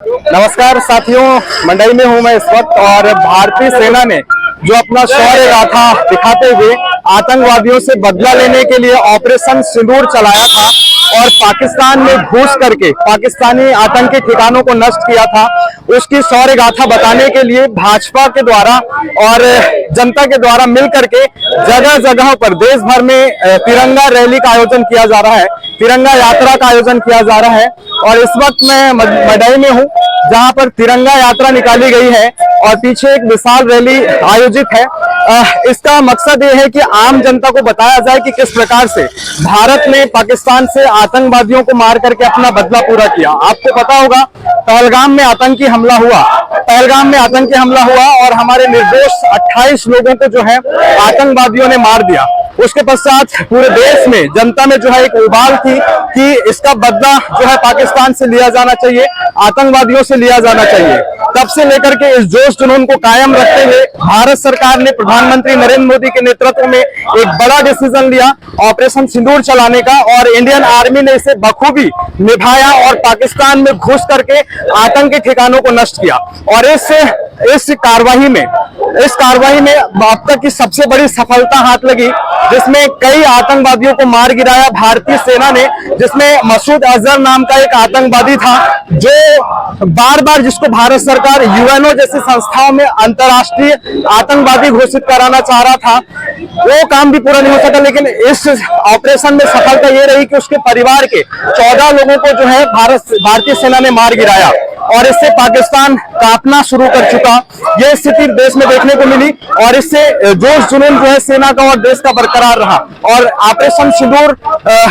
नमस्कार साथियों, मंडई में हूं मैं इस वक्त और भारतीय सेना ने जो अपना शौर्य गाथा दिखाते हुए आतंकवादियों से बदला लेने के लिए ऑपरेशन सिंदूर चलाया था और पाकिस्तान में घुस करके पाकिस्तानी आतंकी ठिकानों को नष्ट किया था, उसकी शौर्य गाथा बताने के लिए भाजपा के द्वारा और जनता के द्वारा मिल करके जगह जगह पर देश भर में तिरंगा रैली का आयोजन किया जा रहा है, तिरंगा यात्रा का आयोजन किया जा रहा है। और इस वक्त मैं मंडई में हूं जहां पर तिरंगा यात्रा निकाली गई है और पीछे एक विशाल रैली आयोजित है। इसका मकसद ये है कि आम जनता को बताया जाए कि किस प्रकार से भारत ने पाकिस्तान से आतंकवादियों को मार करके अपना बदला पूरा किया। आपको पता होगा पहलगाम में आतंकी हमला हुआ और हमारे निर्दोष 28 लोगों को जो है आतंकवादियों ने मार दिया। उसके पश्चात पूरे देश में जनता में जो है एक उबाल थी कि इसका बदला जो है पाकिस्तान से लिया जाना चाहिए, आतंकवादियों से लिया जाना चाहिए। तब से लेकर के इस जोश जुनून को कायम रखते हुए भारत सरकार ने प्रधानमंत्री नरेंद्र मोदी के नेतृत्व में एक बड़ा डिसीजन लिया ऑपरेशन सिंदूर चलाने का और इंडियन आर्मी ने इसे बखूबी निभाया और पाकिस्तान में घुस करके आतंकी ठिकानों को नष्ट किया। और इस कार्रवाई में अब तक की सबसे बड़ी सफलता हाथ लगी, जिसमें कई आतंकवादियों को मार गिराया भारतीय सेना ने, जिसमें मसूद अजहर नाम का एक आतंकवादी था जो बार बार जिसको भारत सरकार यूएनओ जैसी संस्थाओं में अंतर्राष्ट्रीय आतंकवादी घोषित कराना चाह रहा था, वो काम भी पूरा नहीं हो सका। लेकिन इस ऑपरेशन में सफलता ये रही कि उसके परिवार के 14 लोगों को जो है भारतीय सेना ने मार गिराया और इससे पाकिस्तान कांपना शुरू कर चुका। यह स्थिति देश में देखने को मिली और इससे जोश जुनून जो है सेना का और देश का बरकरार रहा। और ऑपरेशन सिंदूर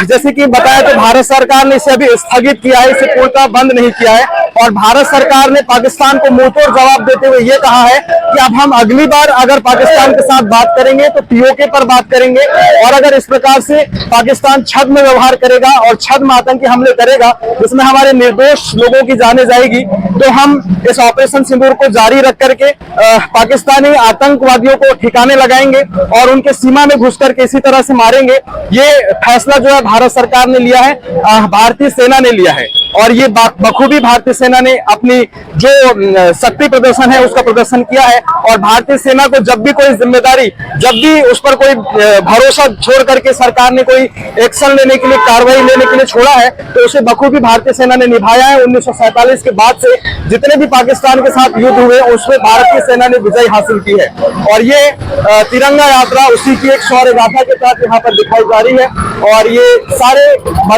जैसे कि बताया तो भारत सरकार ने इसे अभी स्थगित किया है, इसे पूर्णतः बंद नहीं किया है। और भारत सरकार ने पाकिस्तान को मुंहतोड़ जवाब देते हुए ये कहा है कि अब हम अगली बार अगर पाकिस्तान के साथ बात करेंगे तो पीओके पर बात करेंगे और अगर इस प्रकार से पाकिस्तान छद्म व्यवहार करेगा और छद्म आतंकी हमले करेगा जिसमें हमारे निर्दोष लोगों की जाने जाएगी, तो हम इस ऑपरेशन सिंदूर को जारी रख करके पाकिस्तानी आतंकवादियों को ठिकाने लगाएंगे और उनके सीमा में घुस करके इसी तरह से मारेंगे। ये फैसला जो है भारत सरकार ने लिया है, भारतीय सेना ने लिया है और ये बखूबी भारतीय सेना ने अपनी जो शक्ति प्रदर्शन है उसका प्रदर्शन किया है। और भारतीय सेना को जब भी कोई जिम्मेदारी, जब भी उस पर कोई भरोसा छोड़ करके सरकार ने कोई एक्शन लेने के लिए, कार्रवाई लेने के लिए छोड़ा है तो उसे बखूबी भारतीय सेना ने निभाया है। 1947 के बाद से जितने भी पाकिस्तान के साथ युद्ध हुए उसमें भारतीय सेना ने विजय हासिल की है और ये तिरंगा यात्रा उसी की एक शौर्य गाथा के तहत यहाँ पर दिखाई जा रही है। और ये सारे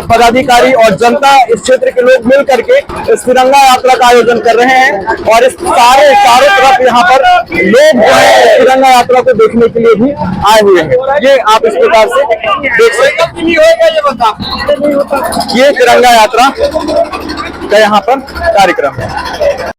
पदाधिकारी और जनता, इस क्षेत्र के लोग मिल करके इस तिरंगा यात्रा का आयोजन कर रहे हैं और इस चारों तरफ यहाँ पर लोग जो है तिरंगा यात्रा को देखने के लिए भी आए हुए हैं। ये आप इस प्रकार से देख सकते हैं, ये तिरंगा यात्रा का यहाँ पर कार्यक्रम है।